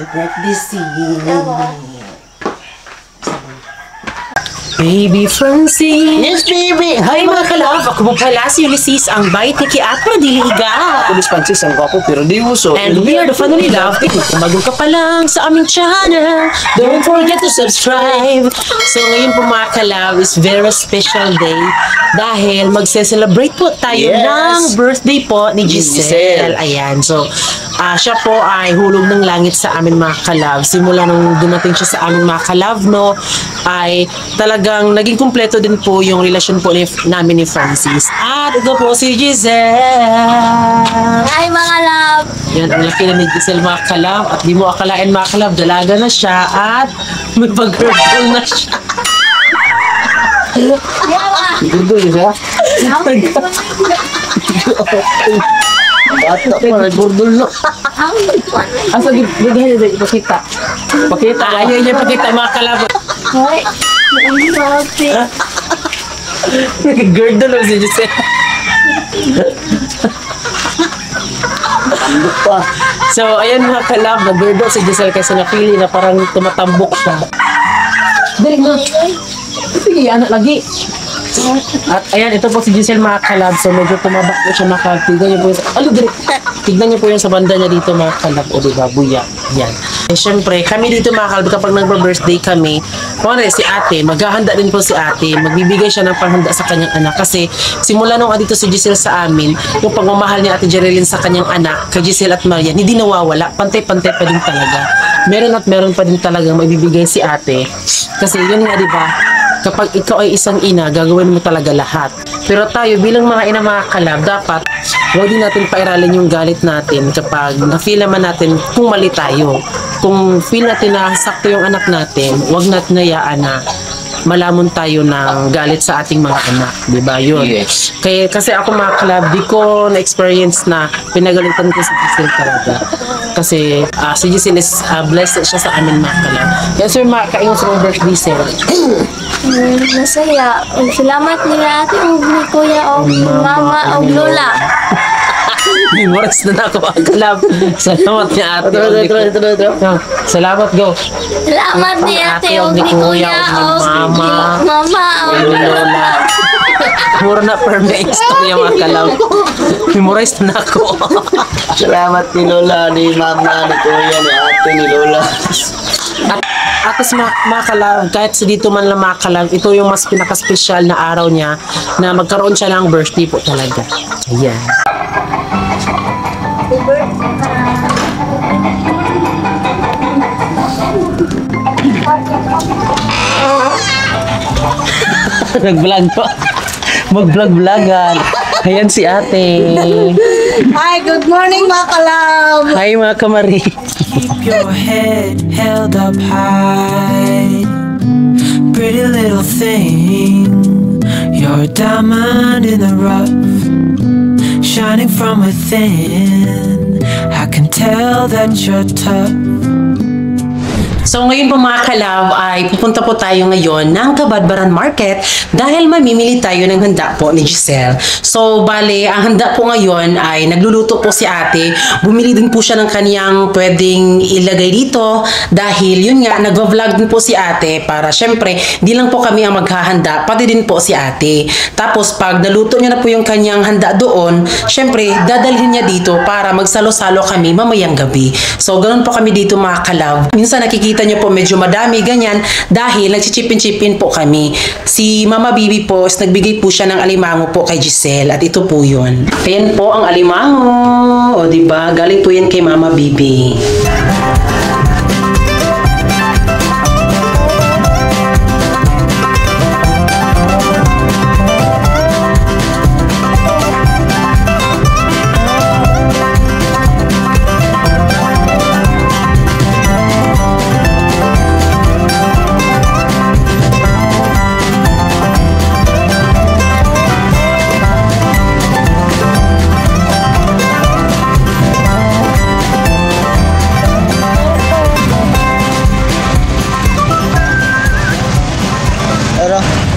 Birthday scene. Baby Francine. Yes, baby. Hi mga kalab. Ako po pala si Ulysses, ang bait ni Kiat Madiliga. Pulis Francis, ang gwapo pero di uso. And we are the Family Love. Kung bago ka pa lang sa aming channel, don't forget to subscribe. So ngayon po mga kalab is very special day dahil magse-celebrate po tayo ng birthday po ni Giselle. Ayan. So siya po ay hulog ng langit sa amin mga kalab. Simula nung dumating siya sa amin mga kalab, no, ay talagang naging kumpleto din po yung relasyon po namin ni Francis. At ito po si Giselle. Hi mga love! Yan, ang laki na ni Giselle mga kalab. At di mo akalain mga kalab, dalaga na siya at may pag-girlfriend na siya. Gundo yun siya? Bata pa, nagburdol na. Asa, bigyan niya ipakita. Pakita, ayaw niya pakita mga kalab. Hoy! Ang sabi! Nag-girdle lang si Giselle. Tambok pa. So, ayan mga kalab, nag-girdle si Giselle kasi napili na parang tumatambok siya. Dali mo. Sige, anak lagi. At ayan, ito po si Giselle mga kalab. So medyo tumabak po siya mga kalab. Tignan niyo po yung, tignan niyo po yung sa banda niya dito mga kalab. O diba, buya. Yan. Eh syempre, kami dito mga kalab, kapag nagpa-birthday kami, kung si ate, maghahanda din po si ate. Magbibigay siya ng panghanda sa kanyang anak. Kasi simula nung dito si Giselle sa amin, yung pagmamahal ni ate Jerilyn sa kanyang anak, kay Giselle at Marian, hindi nawawala. Pantay-pantay pa din talaga. Meron at meron pa din talagang maibibigay si ate. Kasi yun nga diba, kapag ikaw ay isang ina, gagawin mo talaga lahat. Pero tayo bilang mga ina mga kalab, dapat huwag din natin pairalin yung galit natin kapag na-feel naman natin kung mali tayo. Kung feel natin na sakto yung anak natin, huwag natin hayaan na malamon tayo ng galit sa ating mga anak. Diba yun? Yes. Kaya, kasi ako mga kalab, di ko na-experience na pinagalitan ko si Giselle talaga. Kasi si Giselle is blessed siya sa amin mga kalab. Yes sir, kaingon sa mga birthday sir. Masaya. Salamat nila ate o ni kuya o mama o lola. Memories na ako mga kalab. Salamat niya ate. Salamat, go. Salamat ni ate o ni kuya o mama o lola. Mura na per may istorya mga kalab. Memorize na ako. Salamat ni Lola, ni Mama, ni Kuya, ni Ate, ni Lola. At mga kalab, kahit sa dito man lang mga kalab, ito yung mas pinaka-special na araw niya na magkaroon siya ng birthday po talaga. Ayan. Nag-vlog po. Mag-vlog-vlogan. Ayan si ate. Hi, good morning mga kalab. Hi mga kamari. Keep your head held up high, pretty little thing. You're a diamond in the rough, shining from within. I can tell that you're tough. So ngayon po mga kalab ay pupunta po tayo ngayon ng Kabadbaran Market dahil mamimili tayo ng handa po ni Giselle. So bale, ang handa po ngayon ay nagluluto po si ate. Bumili din po siya ng kaniyang pwedeng ilagay dito dahil yun nga, nagva-vlog din po si ate para syempre, di lang po kami ang maghahanda, pati din po si ate. Tapos pag naluto niya na po yung kanyang handa doon, syempre, dadalhin niya dito para magsalo-salo kami mamayang gabi. So ganoon po kami dito mga kalab. Minsan nakikita niyo po medyo madami ganyan dahil nagchichipin-chipin po kami. Si Mama Bibi po, nagbigay po siya ng alimango po kay Giselle at ito po yun. Ayan po ang alimango. O diba? Galing po yan kay Mama Bibi. Tara.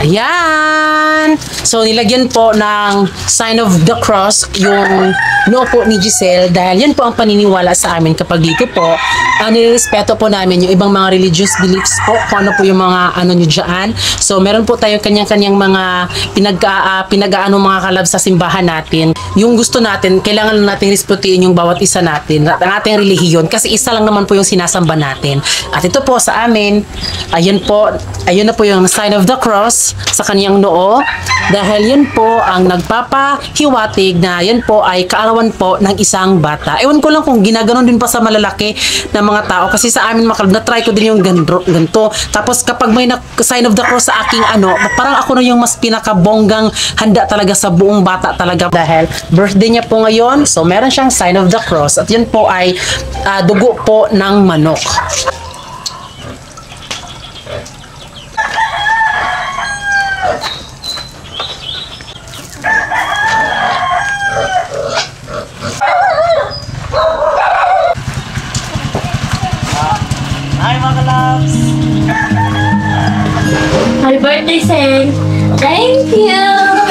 Ayan! So, nilagyan po ng sign of the cross yung noo po ni Giselle dahil yan po ang paniniwala sa amin kapag dito po, nirespeto po namin yung ibang mga religious beliefs po, kung ano po yung mga ano nyo dyan. So, meron po tayo kanyang-kanyang mga pinag-aano mga kalab sa simbahan natin. Yung gusto natin, kailangan lang natin respetuhin yung bawat isa natin, ang ating relihiyon, kasi isa lang naman po yung sinasamba natin. At ito po sa amin, ayun na po yung sign of the cross sa kaniyang noo dahil yan po ang nagpapahiwatig na yan po ay kaarawan po ng isang bata. Ewan ko lang kung ginaganon din pa sa malalaki na mga tao kasi sa amin na-try ko din yung ganito. Tapos kapag may sign of the cross sa aking ano, parang ako na yung mas pinakabonggang handa talaga sa buong bata talaga dahil birthday niya po ngayon. So meron siyang sign of the cross at yan po ay dugo po ng manok. Hi mga loves! Happy birthday, Sen. Thank you.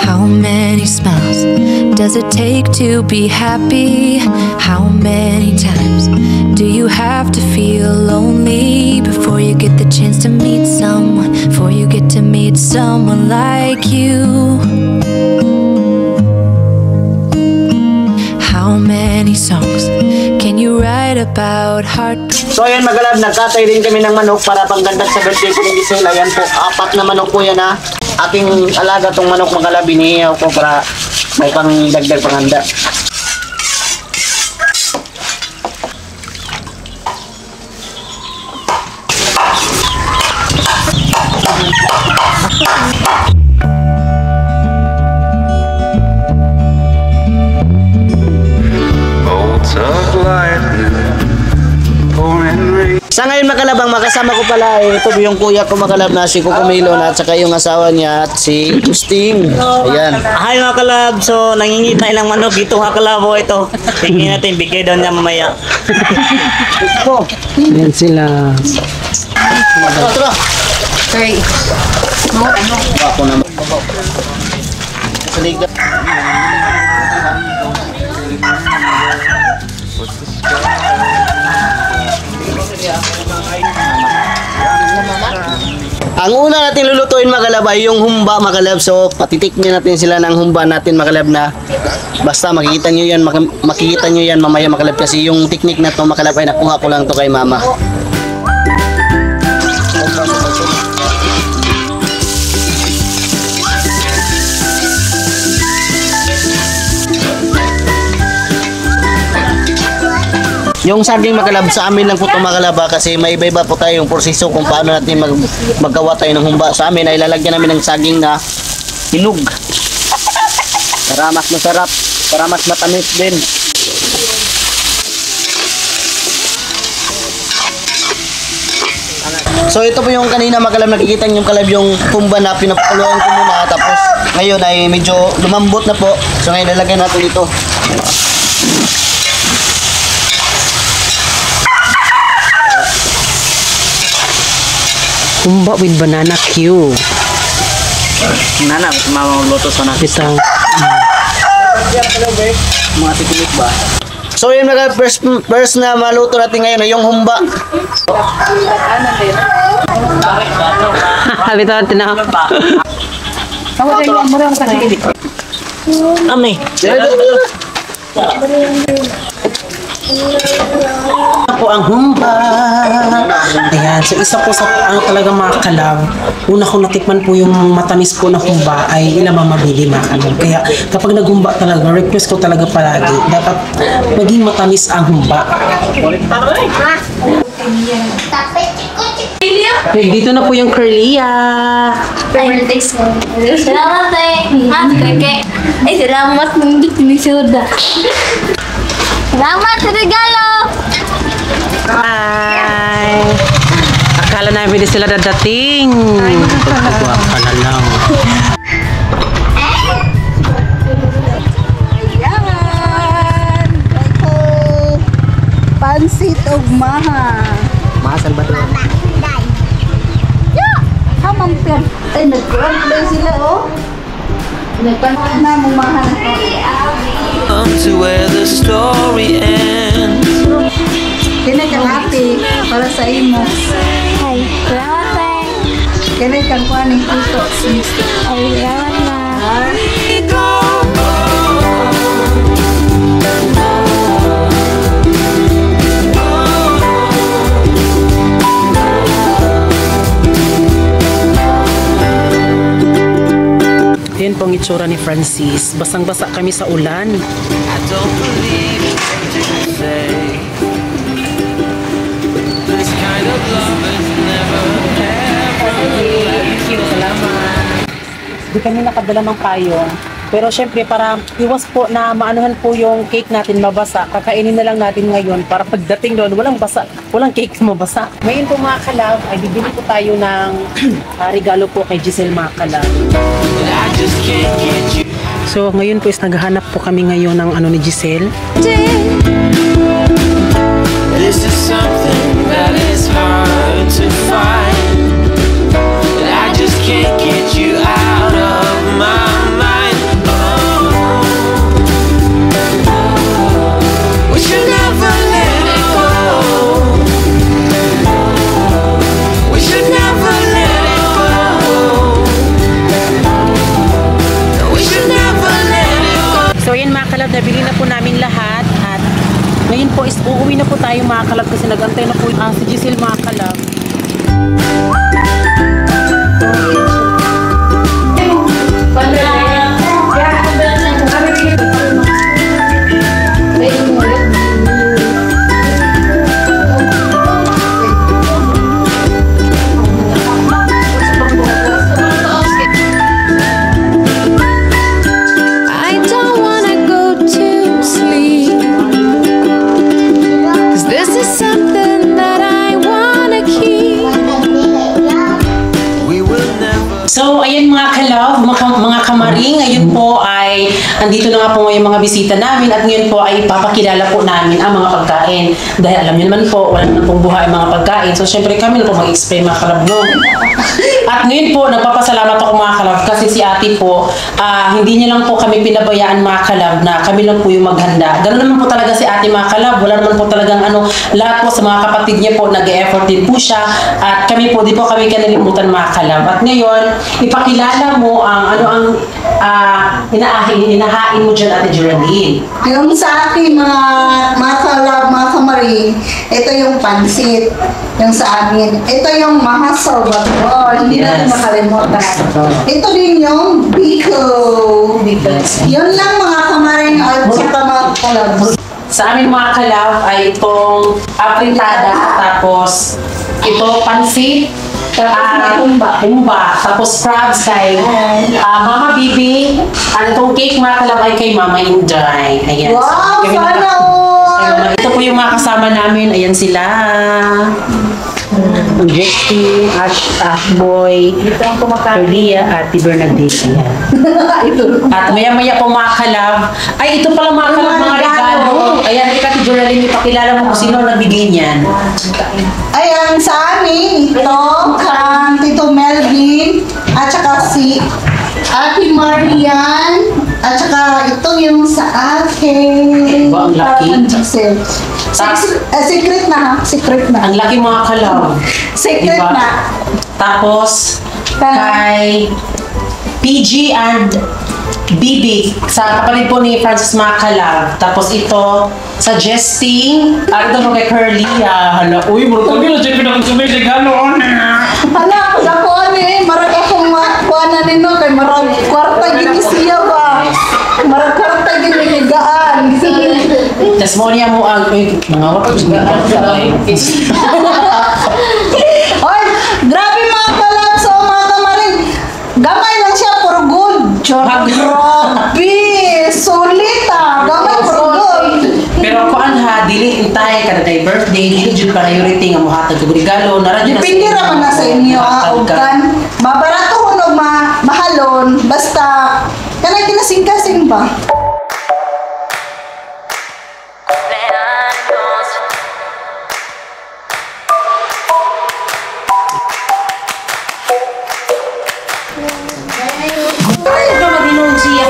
How many smiles does it take to be happy? How many times do you have to feel lonely before you get the chance to meet someone? Before you get to meet someone like you? How many songs can you write about heartbreak? So ayan magalab, nagkatay din kami ng manok para panggandag sa birthday ko ni Giselle. Ayan po, 4 na manok po yan ha. Aking alaga tong manok magalab, binihiyaw ko para may pang dagdag panghanda. Sa ngayon makalabang makasama ko pala ito yung kuya ko makalab na si Coco Milon at saka yung asawa niya at si Justin. Ayan. Hi mga kalab, so nangingit na ilang manok dito mga kalabo ito. Tingnan natin, bigay daw niya mamaya. Ayan sila. Tara. Okay. Ako naman. Saliga. Ang una natin lulutuin makalab ay yung humba makalab. So patitikmin natin sila ng humba natin makalab na basta makikita nyo yan mamaya makalab kasi yung teknik na to makalab ay nakuha ko lang to kay mama. Yung saging makalab sa amin lang po ito makalaba kasi may iba-iba po tayong proseso kung paano natin maggawa tayo ng humba. Sa amin ay lalagyan namin ng saging na hinog. Para mas masarap, para mas matamis din. So ito po yung kanina mga kalab, nakikita niyo yung humba na pinapakuluan ko muna, tapos ngayon ay medyo lumambot na po. So ngayon lalagyan natin ito. Humba with banana Q. Nana, mamuluto sa natin. Isang Mga tikinik ba? So yun mga first na maluto natin ngayon ay yung humba. habitan na. Ami. Po ang humba. Ayan, so isa po sa talaga mga kalab. Una kong natikman po yung matamis po na humba ay ilang mabili mga kalab. Kaya kapag naghumba talaga, request ko talaga palagi. Dapat maging matamis ang humba. Okay, dito na po yung curlia. Salamat eh. Ha? Keke. Ay, salamat ng soda. Salamat sa regalo. Hi! Akala namin hindi sila dadating. Akala lang. Yan! Ito, pansit og maha. Mahasal ba ito? Hamang per. Ay, nag-order sila, oh. Nagpansin na mong maha na ito. To where the story ends. Kinay kang ate para sa imo. Ay, salamat eh. Kinay kang kuhaning puso. Ay, salamat na. Yan pong itsura ni Francis. Basang-basa kami sa ulan. I don't believe what you say. This kind of love is never Di kami nakadala ng payong. Pero syempre para iwas po na maanuhan po yung cake natin mabasa, kakainin na lang natin ngayon para pagdating doon walang basa, walang cake na mabasa. Ngayon po mga kalab, ay bibili po tayo ng regalo po kay Giselle mga kalab. I just can't get you. So ngayon po is naghahanap po kami ngayon ng ano ni Giselle. This is something that is hard to find. I just can't get you out of my mind. We should never let it go. We should never let it go. We should never let it go. So yan mga kalab, nabili na po namin lahat at ngayon po is uuwi na po tayo mga kalab kasi nagantay na po si Giselle mga kalab. I don't wanna go to sleep, 'cause this is something that I wanna keep. We will never. So, ayan mga kalab, mga kamaring, ngayon po ay andito na nga po ngayon mga bisita namin at ngayon po ay papakilala po namin ang mga pagkain. Dahil alam niyo naman po, wala naman pong buhay ang mga pagkain. So, syempre kami na po mag-explain mga kalab no. At ngayon po, nagpapasalamat ako mga kalab kasi si ate po, hindi niya lang po kami pinabayaan mga kalab na kami lang po yung maghanda. Ganun naman po talaga si ate mga kalab. Wala naman po talagang lahat po sa mga kapatid niya po nag-e-effort din po siya. At kami po, di po kami kanalimutan mga kalab. At ngayon, ipakilala mo ang hinahain mo dyan, Ate Geraldine. Yung sa akin, mga kalab, mga kamaring, ito yung pansit. Yung sa amin. Ito yung maha Salvador. Hindi natin Yes. makalimutan. Ito din yung Biko. Yun lang mga kamaring at saka mga kalab. Sa amin mga kalab ay itong apritada, tapos ito pansit, Humba. Tapos crabs kay Mama Bibi. Ano itong cake mga kalab ay kay Mama Inday. Ayan. Wow, Kami sana na- all! Ito po yung mga kasama namin. Ayan sila. Jesse, Ashboy, Carlia, at Bernadette. Ayan. At maya-maya po mga kalab. Ay, ito pala mga kalab, mga regalo. Ayan, ika ti Joraline, ipakilala mo kung sino nagbigay niyan. Ayan, sa amin, ito, kang Tito Melvin, at saka si Ate Marian, at saka ito yung sa akin. Ba, ang laki. Secret na ha? Secret na. Ang laki mga kalab. Secret Diba? na. Tapos, kay PG and Bibi, sa kapatid po ni Francis Makalab. Tapos ito, suggesting, ano mo kay Curly, hala, uy, muro kami na dyan pinakasumay regalo, Hala, ako marag akong kuha na nino, kay marag kwarta gini siya ba? Marag kwarta gini ligaan. Tesmonia mo ang, uy, mga wapag, Oy, grabe mga kalab, so mga kamarin, gamay lang siya, puro gold. Grabe, sulit gamay puro gold. Pero kuan ha, dili intay kada day birthday, dili jud priority nga mohatag og regalo, nara jud Depende ra man na sa inyo, ugan. Mabarato hunog mahalon, basta kanang kinasing-kasing ba? Ay, ba madinong siya.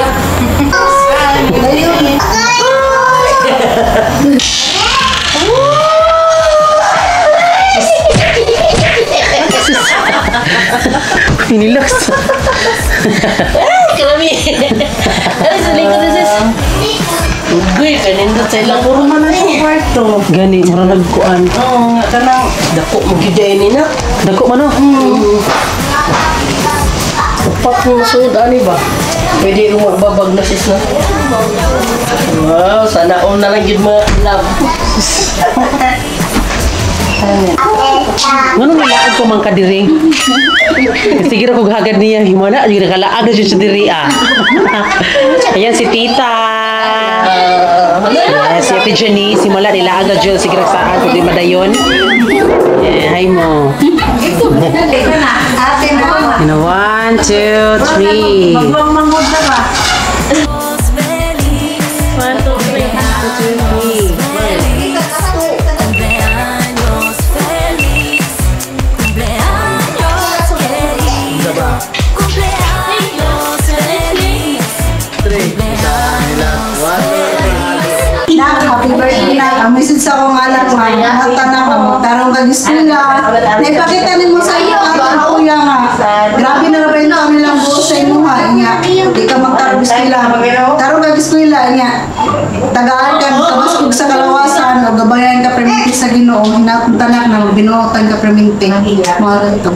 Pinilax. Kami. Ay, sa likod na sis. Ugoy, kanindot sa ilang puro man na sa kwarto. Gani, mura nagkuan. Oo, nga tanang. Dako mo giday ni na. Dako man oh. Upak mo masud, ani ba? Pwede mo magbabag na sis na. Wow, sana all na lang yun mga love. Ngano nalaag ko man kadiring? Sige ra ko gagad niya. Himana, yung nakalaag na siya sa diri Ayan si Tita. Yes, si Ate Jenny. Simula nila agad dyan. Sige saan ko di madayon. Hi mo. Ate mo. 1, 2, 3. Magmamangod na ba? Happy birthday na. Ang message sa akong anak mo, nata na ka mo. Tarong kag eskwela. Naipakita ni mo sa iyo, ang kuya nga. Grabe na rin na kami lang buo sa imo ha. Inya, di ka magtarong eskwela. Tarong kag eskwela, inya. Tagaan ka, kabaskog sa kalawasan, o gabayan ka preminti sa Ginoo. Hinakuntanak na binuotan ka preminti. Mga ito.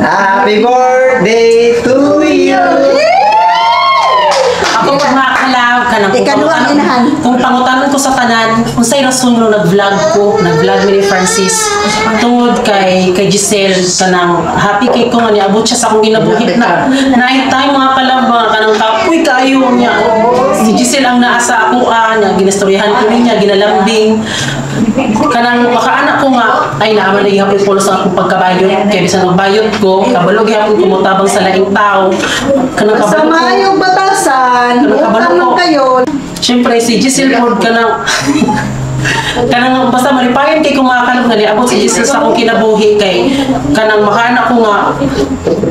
Happy birthday to you! Ako pag makakalaw ka ng Ikaduhang inahan. Kung pangutanon ko sa tanan, kung sa'yo rason no nag-vlog ni Francis, tungod kay Giselle, kanang happy kay ko nga niabot siya sa akong ginabuhit na night time mga kalaba, kanang kapoy kayo niya. Si Giselle ang naasa ako niya, ginastoryahan ko niya, ginalambing. Kanang makaanak ko nga, ay naaman na ihapon ko sa akong pagkabayot, kaya bisan magbayot ko, kabalog ihapon kumutabang sa laing tao. Kanang Sa kabalog ko. mayong batasan, utang lang kayo. Siyempre, si Giselle Ford kanang basta malipayan kay kumakalap nga niabot si Giselle sa akong kinabuhi kay kanang makaanak ko nga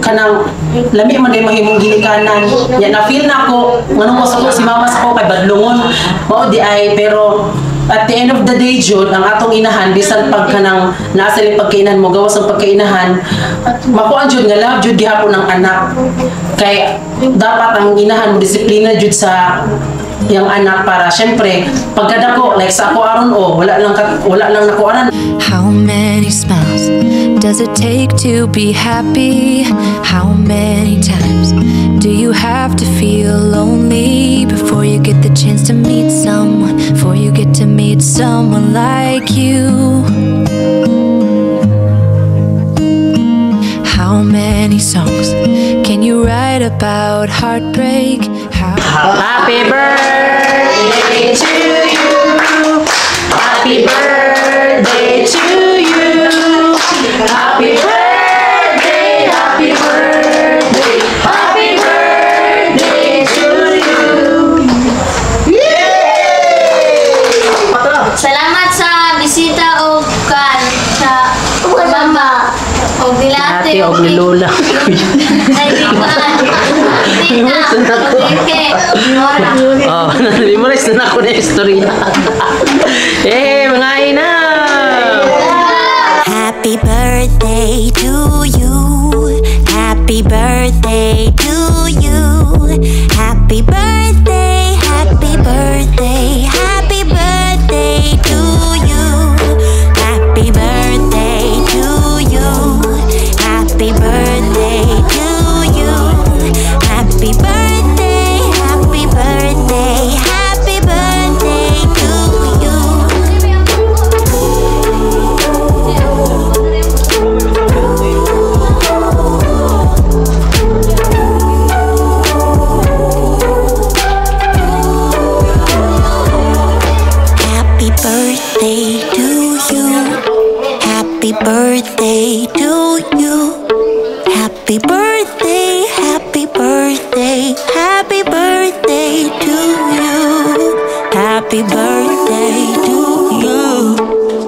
kanang lami man day mahimong ginikanan ya na feel na ako nganong sa ko si mama sa ko kay badlungon mao di ay pero at the end of the day jud ang atong inahan bisan pag kanang nasa li pagkainan mo gawas ang pagkainahan makuan jud nga love jud gihapon ng anak kay dapat ang inahan mo disiplina jud sa yung anak para syempre pagkadako like sa ako aron wala lang nakuanan. How many smiles does it take to be happy? How many times do you have to feel lonely before you get the chance to meet someone, before you get to meet someone like you? How about heartbreak. How Happy birthday to you. Happy birthday to you. Happy birthday, happy birthday, happy birthday to you. Salamat sa bisita o kan sa mama o bilate Ate, og ni Lola. Ay, di ba? Tita, okay. Oh, memorize na ako na istorya. Mga ina! Happy birthday to you. Happy birthday to you. Happy birthday, happy birthday, happy birthday to you. Happy birthday to you. Happy birthday to you. Happy birthday, happy birthday, happy birthday to you. Happy birthday to you. Happy birthday to you. Happy birthday, happy birthday, happy birthday to you. Happy birthday to you.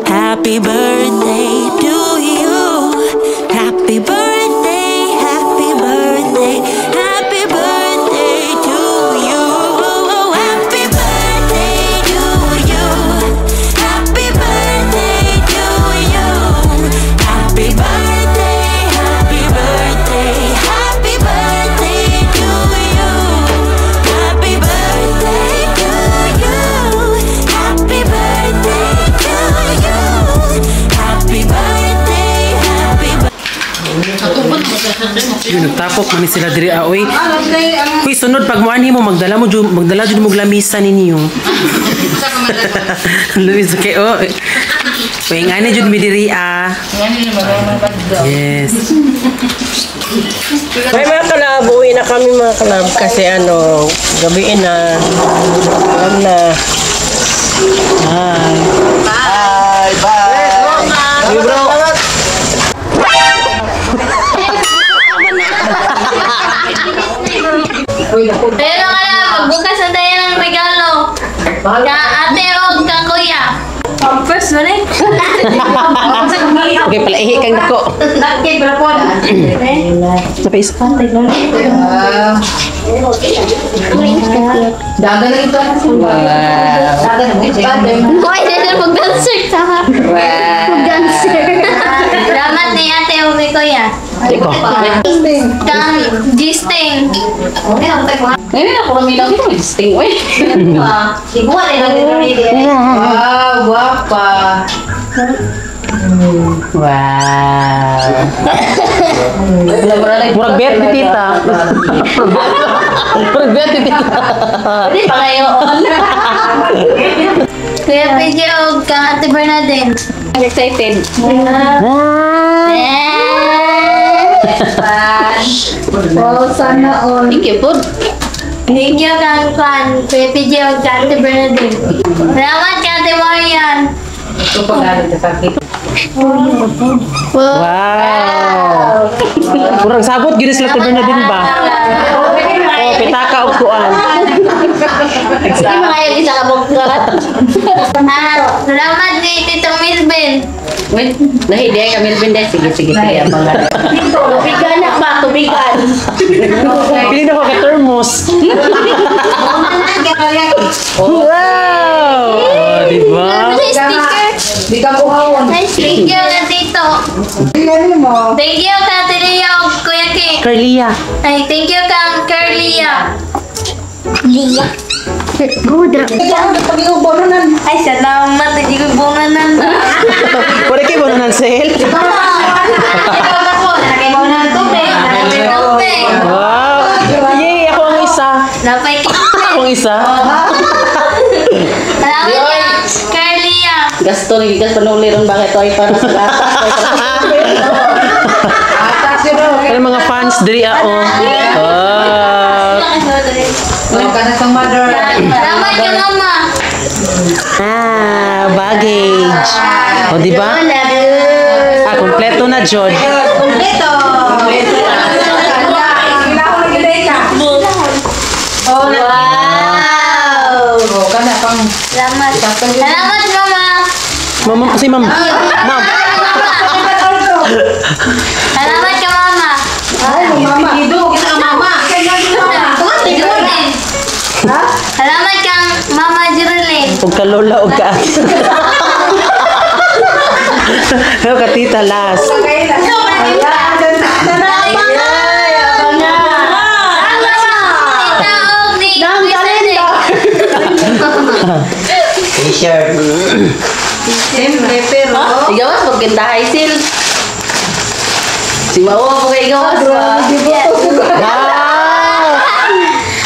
Happy birthday to you. Happy birthday, happy birthday, happy birthday to you. Happy birthday to you. Happy birthday to you. Happy birthday, happy birthday, happy birthday to you. Happy birthday to you. Happy birthday to you. Happy birthday, happy birthday. Yun, nagtapok man ni sila diri oy. Uy, sunod pag muanhi mo magdala jud mo lamisa ninyo. Luis kay Uy, ngani jud mi diri Yes. May mga kalab, uwi na kami mga kalab kasi gabiin na. Alam na. Bye, bye. See you, bro. Pero magbukas na tayo ng regalo. Ka ate o ka kuya. First mo rin. Okay, palaihi kang dako. Okay, brapon. Sa face pa. Daga na ito. Daga na ito. Kuya, dito mag-dancer ka. Mag-dancer. Salamat ni ate o ni kuya. Iko. Kang G-Sting. Ngayon ako kami lang ito. Sting, uy. Igual eh. Wow, guwapa. Wow. Murag bet ni tita. Murag bet ni tita. Hindi pa kayo on. Kuya PJ o kang ate Bernadine. I'm excited. Wow, sana all. Thank you, po. Thank you kang Kwan. Kuya PJ o kang ate Bernadine. Salamat kang ate Marian. Ito pa galing sa sakit. Wow. Murag sabot gid sila tabi na din ba? Oh, pitaka og kuan. Hindi mo kayo isa ka buklat. Salamat kay Tito Milben. Wait, nahidiya kami binday. Sige. Tubigan na ba? Tubigan. Pili na ko ka thermos. Wow! Oh, di ba? Sticker. Di ka buhawon. Nice. Thank you na Tito. mo. Thank you ka Tia o Kuya King. Carlia. Ay, thank you kang Carlia. Ay, salamat. Hindi ko bunanan. Pwede kayo ba na sale? Ikaw na po. Nalagay mo na ng tubig. Nalagay ng tubig. Wow! Yay! Ako ang isa. Napay Ako ang isa. Salamat kang Carlia. Gasto ni gas panuliron bakit ay para sa lahat. Ata si Ro. Ano mga fans diri oh. Salamat ka, mama. Baggage. O, di ba? Kompleto na, Jod. Salamat. Salamat, mama. Mama, kasi ma'am. Ma'am. Salamat ka, mama. Salamat kang Mama Jerilyn. Huwag ka lola, huwag ka ate. Huwag ka tita, last. T-shirt. Siyempre, pero... Igawas, magkandahay sil. Si Mawa po kay Igawas.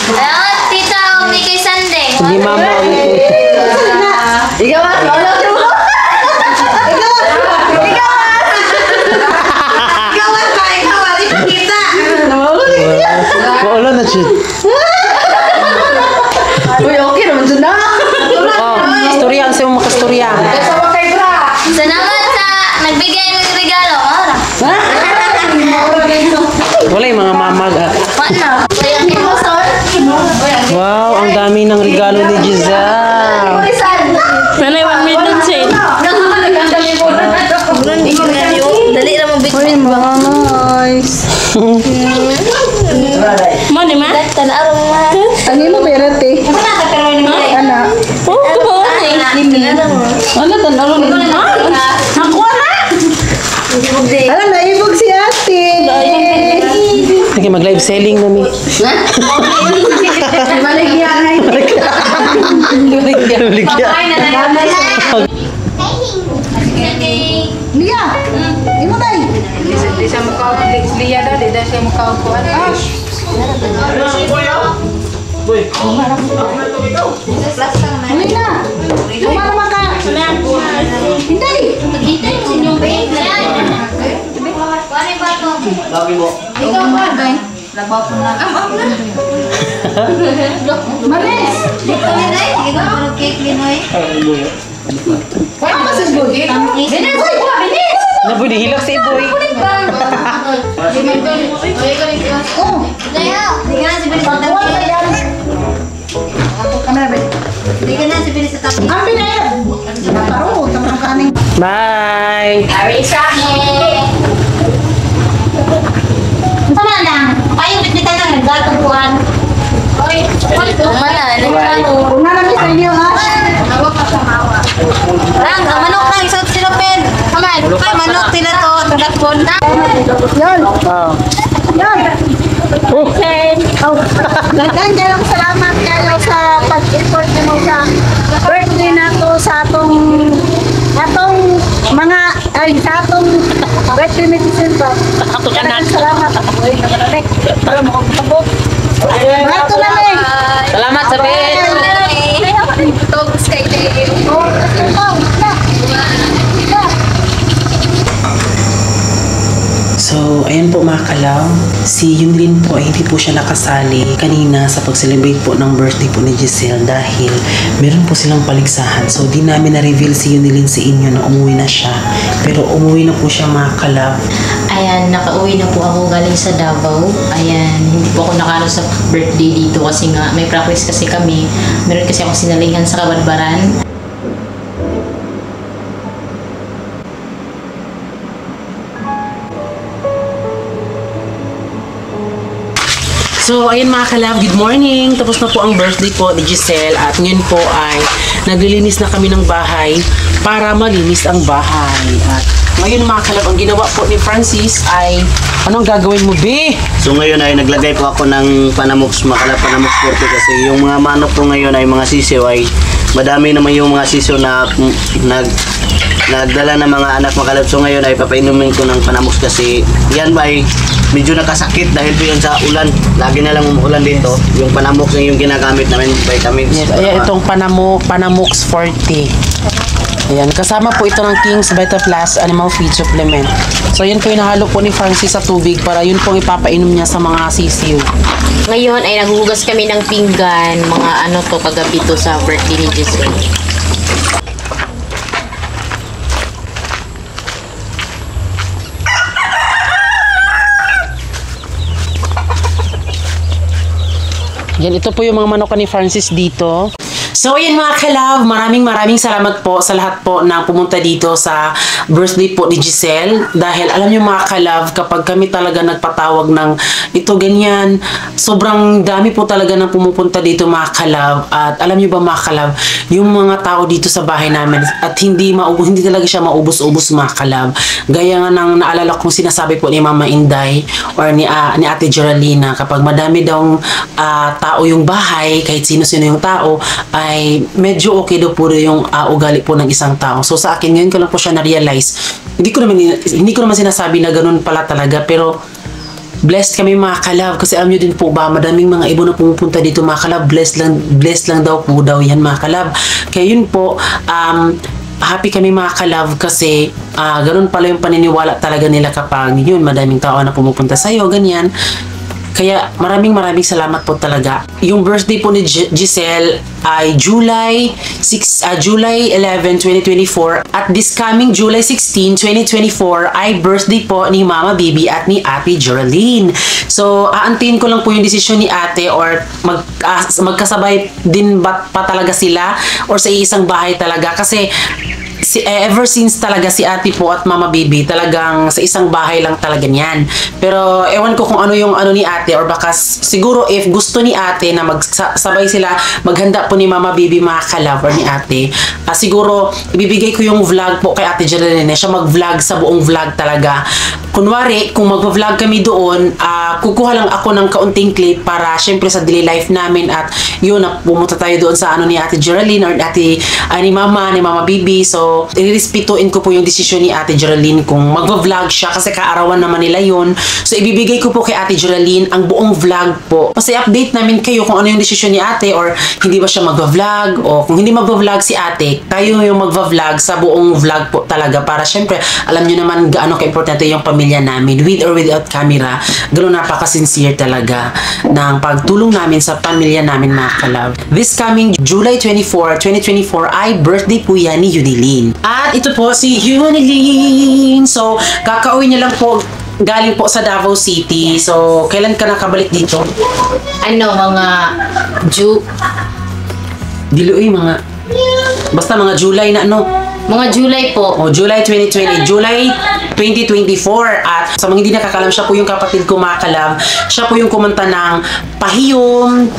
Salamat, tita Omi kay Sunday. Hindi mama. Igawas, maula ko mo. Wala na, Chid. Uy, okay naman dyan na. Istorya, ang sa'yo makastorya. Salamat sa nagbigay ng regalo. Ora. Wala yung mga mamag. Paano? Wow, ang dami ng regalo ni Giselle. Wala yung minute siya. Dali na mo bitbit. Uy, mga nice. Mo ni ma? Tanarong ma. Ano mo, Beret eh? Anak. Ano tanong ni? Nakuha na. Alam, naibog si ate. Sige, mag-live selling na mi. Maligyan na yun. Lia, di mo tayo. Di siya mukha Lia daw, di siya mukha ko. Huli na. Luma naman ka. Hindi. Hintay mo yung bake na yan. Kuha ba ito? Lagi mo. Ikaw ba, day? Labaw ko na. Malis. Dito na day. Sige ba, marag cake linoy. Pwede ba sa bugit? Binis! Binis! Nabudi, hilak si Iboy. Dayo! Hindi ka na si Binis sa tabi. Hindi ka na si Binis sa tabi. Ang pinayad. Nakaro, tamang kaning. Bye! Arisa! Sama lang. Kayo bitbitan lang. Nagkatubuhan. Oy! Umala. Kung namin sa inyo, ha? Lang, ang manok lang. Isot silopin. Kaman. Ay, manok. Tila to. Tagatpon. Yan. Yan. Okay. Oh. Nagkandyan ang salamat kayo sa pag-import mo sa birthday na to sa atong mga sa atong birthday medicine ba? Salamat. Para mo kong tabot. Mato na lang. Salamat sa pin! Togs kay Dave. Oh, So, ayan po mga kalaw. Si Yunlin po ay hindi po siya nakasali kanina sa pag-celebrate po ng birthday po ni Giselle dahil meron po silang paligsahan. So, di namin na-reveal si Yunlin sa inyo na umuwi na siya. Pero umuwi na po siya mga kalaw. Ayan, nakauwi na po ako galing sa Davao. Ayan, hindi po ako nakano sa birthday dito kasi nga may practice kasi kami. Meron kasi ako sinalingan sa Kabadbaran. So, ayun mga kalab, good morning! Tapos na po ang birthday po ni Giselle at ngayon po ay naglilinis na kami ng bahay para malinis ang bahay. At ngayon mga kalab, ang ginawa po ni Francis ay, anong gagawin mo, B? So ngayon ay naglagay po ako ng panamox, makalap panamox 40 kasi yung mga manok po ngayon ay mga sisiw ay madami naman yung mga sisiw na nagdala ng mga anak makalab. So ngayon ay papainumin ko ng panamox kasi yan ba ay medyo nakasakit dahil po yan sa ulan. Lagi na lang umuulan dito. Yung panamox na yung ginagamit namin, vitamins. Yes, ayan itong Panamox 40. Ayan, kasama po ito ng King's Vita Plus Animal Feed Supplement. So, yun po yung nahalo po ni Francis sa tubig para yun pong ipapainom niya sa mga sisiw. Ngayon ay naghuhugas kami ng pinggan, mga ano to, kagabi to sa birthday ni Giselle. Yan, ito po yung mga manok ni Francis dito. So, ayan mga kalab, maraming salamat po sa lahat po na pumunta dito sa birthday po ni Giselle. Dahil alam niyo mga kalab, kapag kami talaga nagpatawag ng ito ganyan, sobrang dami po talaga na pumupunta dito mga kalab. At alam niyo ba mga kalab, yung mga tao dito sa bahay namin at hindi talaga siya maubos-ubos mga kalab. Gaya nga ng naalala kong sinasabi po ni Mama Inday or ni Ate Geraldine, kapag madami daw tao yung bahay, kahit sino-sino yung tao, ay medyo okay daw po yung ugali po ng isang tao. So sa akin, ngayon ko lang po siya na-realize. Hindi ko naman sinasabi na ganun pala talaga, pero blessed kami mga kalab. Kasi alam nyo din po ba, madaming mga ibon na pumupunta dito mga kalab. Blessed lang daw po yan mga kalab. Kaya yun po, happy kami mga kalab kasi ganun pala yung paniniwala talaga nila kapag yun, madaming tao na pumupunta sa'yo, ganyan. Kaya maraming salamat po talaga. Yung birthday po ni Giselle ay July 11, 2024. At this coming July 16, 2024 ay birthday po ni Mama Bibi at ni Ate Geraldine. So, aantayin ko lang po yung desisyon ni Ate or magkasabay din ba pa talaga sila or sa isang bahay talaga. Kasi ever since talaga si Ate po at Mama Bibi talagang sa isang bahay lang talaga niyan. Pero ewan ko kung ano yung ano ni Ate or baka siguro if gusto ni Ate na magsabay sila maghanda po ni Mama Bibi mga kalab or ni Ate, siguro ibibigay ko yung vlog po kay Ate Geraldine, siya mag-vlog sa buong vlog talaga. Kunwari, kung mag-vlog kami doon, kukuha lang ako ng kaunting clip para syempre sa daily life namin at yun, pumunta tayo doon sa ano ni Ate Geraldine or ni Mama Bibi. So, irirespetuin ko po yung desisyon ni Ate Geraldine kung mag-vlog siya kasi kaarawan naman nila yun. So, ibibigay ko po kay Ate Geraldine ang buong vlog po. Kasi update namin kayo kung ano yung desisyon ni Ate or hindi ba siya mag-vlog o kung hindi mag-vlog si Ate, tayo yung mag-vlog sa buong vlog po talaga para syempre, alam nyo naman gaano ka-importante yung pamilya namin with or without camera. Gano'n napaka-sincere talaga ng pagtulong namin sa pamilya namin mga kalab. This coming July 24, 2024 ay birthday po yan ni Yunilin. At ito po si Yunilin. So, kakauwi niya lang po galing po sa Davao City. So, kailan ka nakabalik dito? Mga Diluoy, basta mga July na mga July po. July 2020. July 2024. At sa mga hindi nakakalam, siya po yung kapatid ko mga kalab. Siya po yung kumanta ng Pahiyom,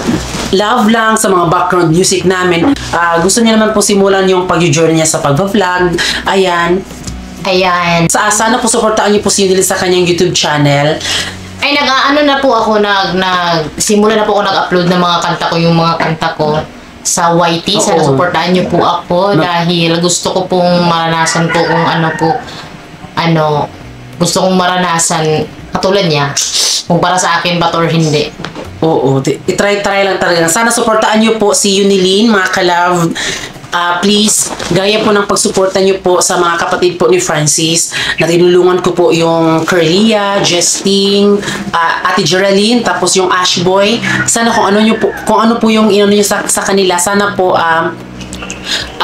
Love Lang sa mga background music namin. Gusto niya naman po simulan yung pag-journey niya sa pag-vlog. Ayan. Sana po supportaan niyo po si Yunilin sa kanyang YouTube channel. Ay, na po ako, simula na po ako nag-upload ng mga kanta ko, yung mga kanta ko sa YT. Sana supportahan niyo po ako dahil gusto ko pong maranasan po kung gusto kong maranasan katulad niya. Kung para sa akin ba or hindi. Oo, itry lang talaga. Sana supportahan niyo po si Yunilin, mga kalab. Please, gaya po ng pagsuporta niyo po sa mga kapatid po ni Francis na tinulungan ko po yung Curlia, Jesting, Ate Geraldine, tapos yung Ashboy. Sana kung ano po yung inano niyo sa kanila, sana po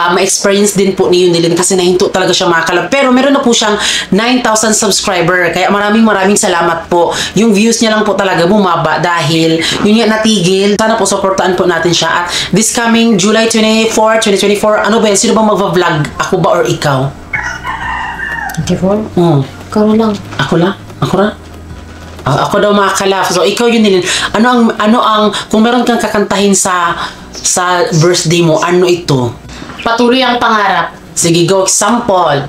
ma-experience din po ni Yunilin kasi nahinto talaga siya mga kalab. Pero meron na po siyang 9,000 subscriber. Kaya maraming salamat po. Yung views niya lang po talaga bumaba dahil yun nga natigil. Sana po supportaan po natin siya. At this coming July 24, 2024, ano ba yan? Sino bang mag-vlog? Ako ba or ikaw? 24? Ikaw lang. Ako lang? Ako lang? Ako daw mga kalab. So ikaw Yunilin. Ano ang kung meron kang kakantahin sa birthday mo, ano ito? Patuloy ang pangarap. Sige, go. Example.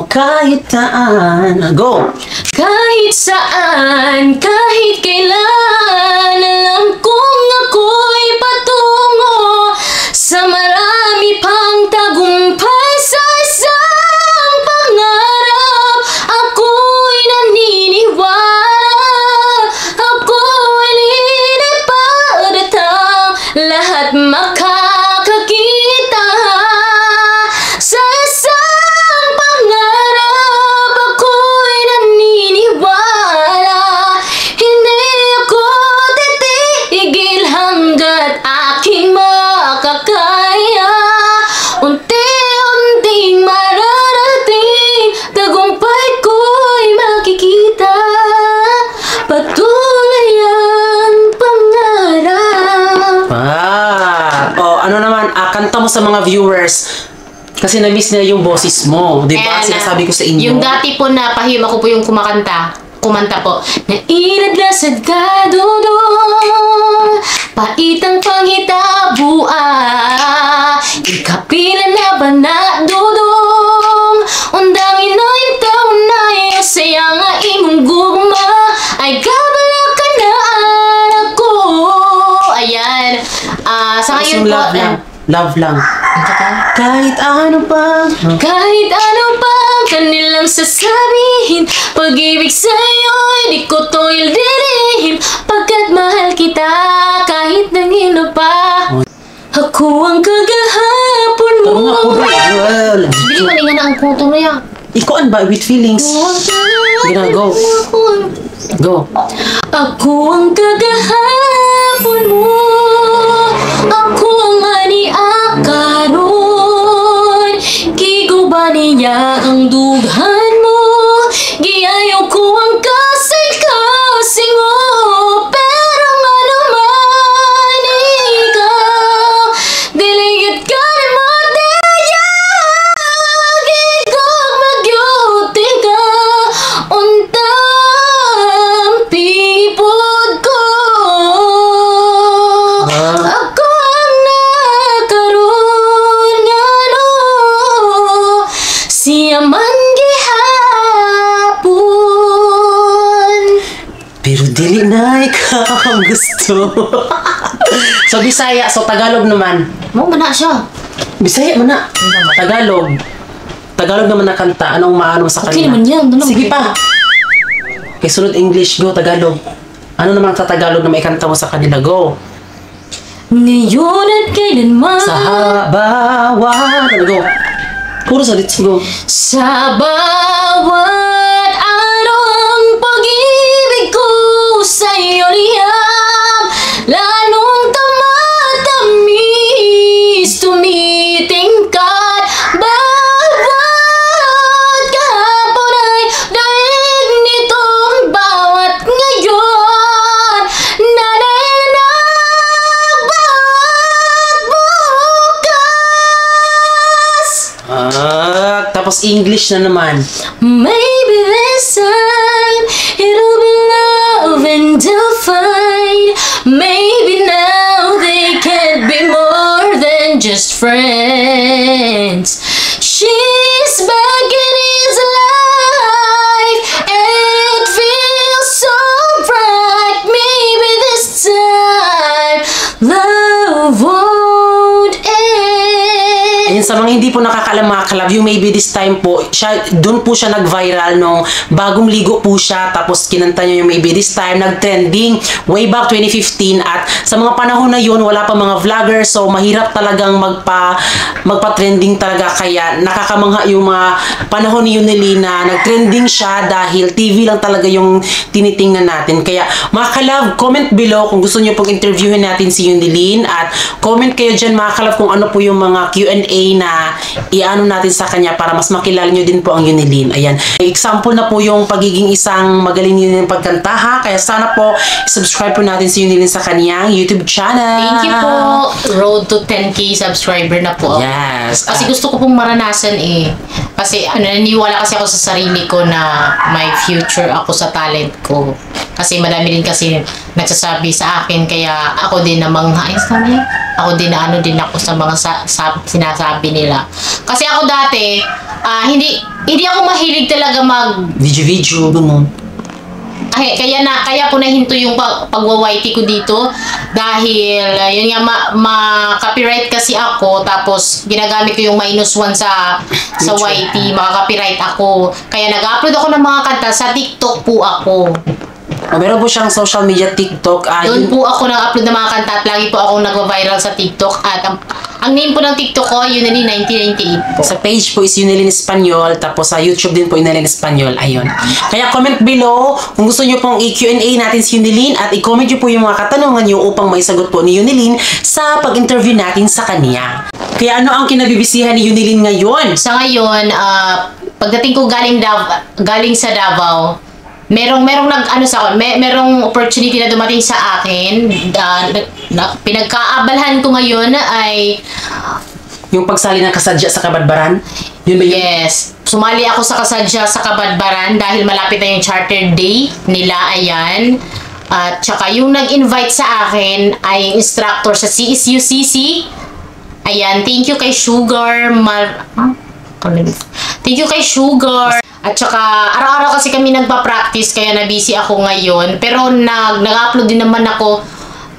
Kahit saan. Go. Kahit saan, kahit kailan, alam kong ako'y patungo sa marami pang tagumpay sa isang pangarap. Ako'y naniniwala, ako'y lilipad at ang lahat makakakita. kanta mo sa mga viewers. Kasi na-miss nila yung boses mo. Di ba? And, Sinasabi ko sa inyo. Yung dati po na pahim ako po yung kumanta po. Nainadlasad ka, dudong, paitang panghitabua, ikapila na ba na, dudong, undangin na yung taon na yung saya nga imong gugma, ay kabala ka na anak ko. Ayan. Sa ngayon po, love lang. Love lang. Kahit ano pa. Kahit ano pa kanilang sasabihin, pag-ibig sa'yo'y di ko to ildirihim, pagkat mahal kita kahit nangino pa. Ako ang kagahapon mo. Bili mo nga na ang kuto na yan. Ikuan ba with feelings? Gina, go. Go. Ako ang kagahapon mo, ako ang maniakaron, kiguba niya ang dughan mo, giayo ko ang kasing-kasing mo, pero ano man ikaw, diliyot ka naman daya, gigog magyuti ka, untang pipod ko. Ako ang nakaroon nga no, siya man gihapon. Pero dili na ikaw ang gusto. So, Bisaya. So, Tagalog naman. Mo man na siya. Bisaya mo na. Tagalog. Tagalog naman na kanta. Anong maano sa Okay kanila? naman yan. Doon Sige naman. pa. Okay, sunod English. Go, Tagalog. Ano naman sa Tagalog na may kanta mo sa kanila? Go. Ngayon at kailanman, Sa bawat. Ano, go. Puro sa let's go. sa bawat araw ang pag-ibig ko sa'yo niyam, lalong tamatamis, tumitingkat, bawat kahapon ay daig nitong bawat ngayon, nanainag bawat bukas. Tapos English na naman. Maybe this time it'll be love and fine. Maybe now they can't be more than just friends. She's back in his life and it feels so bright. Maybe this time love won't end. Ayun, sa mga hindi po nakakaalam mga kalab, yung maybe this time po, doon po siya nag-viral nung bagong ligo po siya, tapos kinanta niya yung maybe this time, nag-trending way back 2015, at sa mga panahon na yun, wala pa mga vloggers, so mahirap talagang magpa-trending talaga, kaya nakakamangha yung mga panahon ni Yunilin na nag-trending siya dahil TV lang talaga yung tinitingnan natin. Kaya mga kalab, comment below kung gusto niyo pong interviewin natin si Yunilin, at comment kayo dyan mga kalab kung ano po yung mga Q&A na iano natin sa kanya para mas makilala nyo din po ang Yunilin. Ayan. Example na po yung pagiging isang magaling Yunilin pagkanta ha. Kaya sana po subscribe po natin si Yunilin sa kanyang YouTube channel. Thank you po. Road to 10K subscriber na po. Yes. Kasi gusto ko pong maranasan eh. Kasi naniniwala kasi ako sa sarili ko na may future ako sa talent ko. Kasi madami din kasi nagsasabi sa akin, kaya ako din namang ako din na din ako sa mga sinasabi nila. Kasi ako dati, hindi ako mahilig talaga video, ganun. Kaya ko nahinto yung pagwa-YT ko dito dahil yun nga ma-copyright kasi ako, tapos ginagamit ko yung -1 sa YT, maka-copyright ako. Kaya nag-upload ako ng mga kanta sa TikTok po ako. Meron po siyang social media TikTok. Doon po ako nag-upload ng mga kanta at lagi po ako nag-viral sa TikTok. At ang name po ng TikTok ko, Yunilin 1998 po. Sa page po is Yunilin Espanyol. Tapos sa YouTube din po Yunilin Espanyol. Ayun. Kaya comment below kung gusto nyo pong i-Q&A natin si Yunilin, at i-comment nyo po yung mga katanungan nyo upang maisagot po ni Yunilin sa pag-interview natin sa kanya. Kaya ano ang kinabibisihan ni Yunilin ngayon? Sa ngayon, pagdating ko galing sa Davao, merong nag-ano sa akin, merong opportunity na dumating sa akin. Pinagkaabalhan ko ngayon ay Yung pagsali ng kasadya sa Kabadbaran? Yun ba yun? yes. Sumali ako sa kasadya sa Kabadbaran dahil malapit na yung charter day nila, ayan. At saka yung nag-invite sa akin ay instructor sa CSUCC. Ayan, thank you kay Sugar. Thank you kay Sugar. At saka araw-araw kasi kami nagpa-practice kaya na-busy ako ngayon. Pero nag-upload din naman ako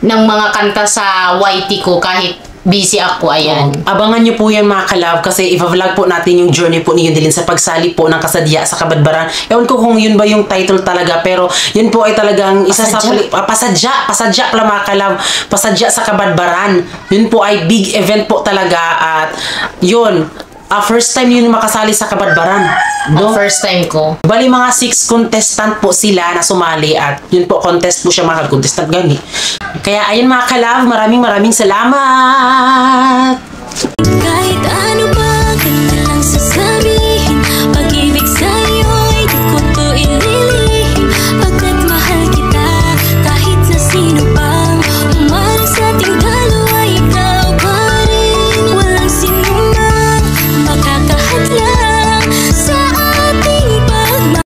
ng mga kanta sa YT ko kahit busy ako, ayan. Abangan nyo po yan mga kalab kasi i-vlog po natin yung journey po ni Yundelin sa pagsali po ng kasadya sa Kabadbaran. Ewan ko kung yun ba yung title talaga pero yun po ay talagang isa sa pasadya pala mga kalab, pasadya sa Kabadbaran. Yun po ay big event po talaga at yun, first time yun makasali sa Kabadbaran. First time ko. Bali mga 6 contestant po sila na sumali at yun po contest po siya mga contestant gani. Kaya ayun mga kalab, maraming salamat!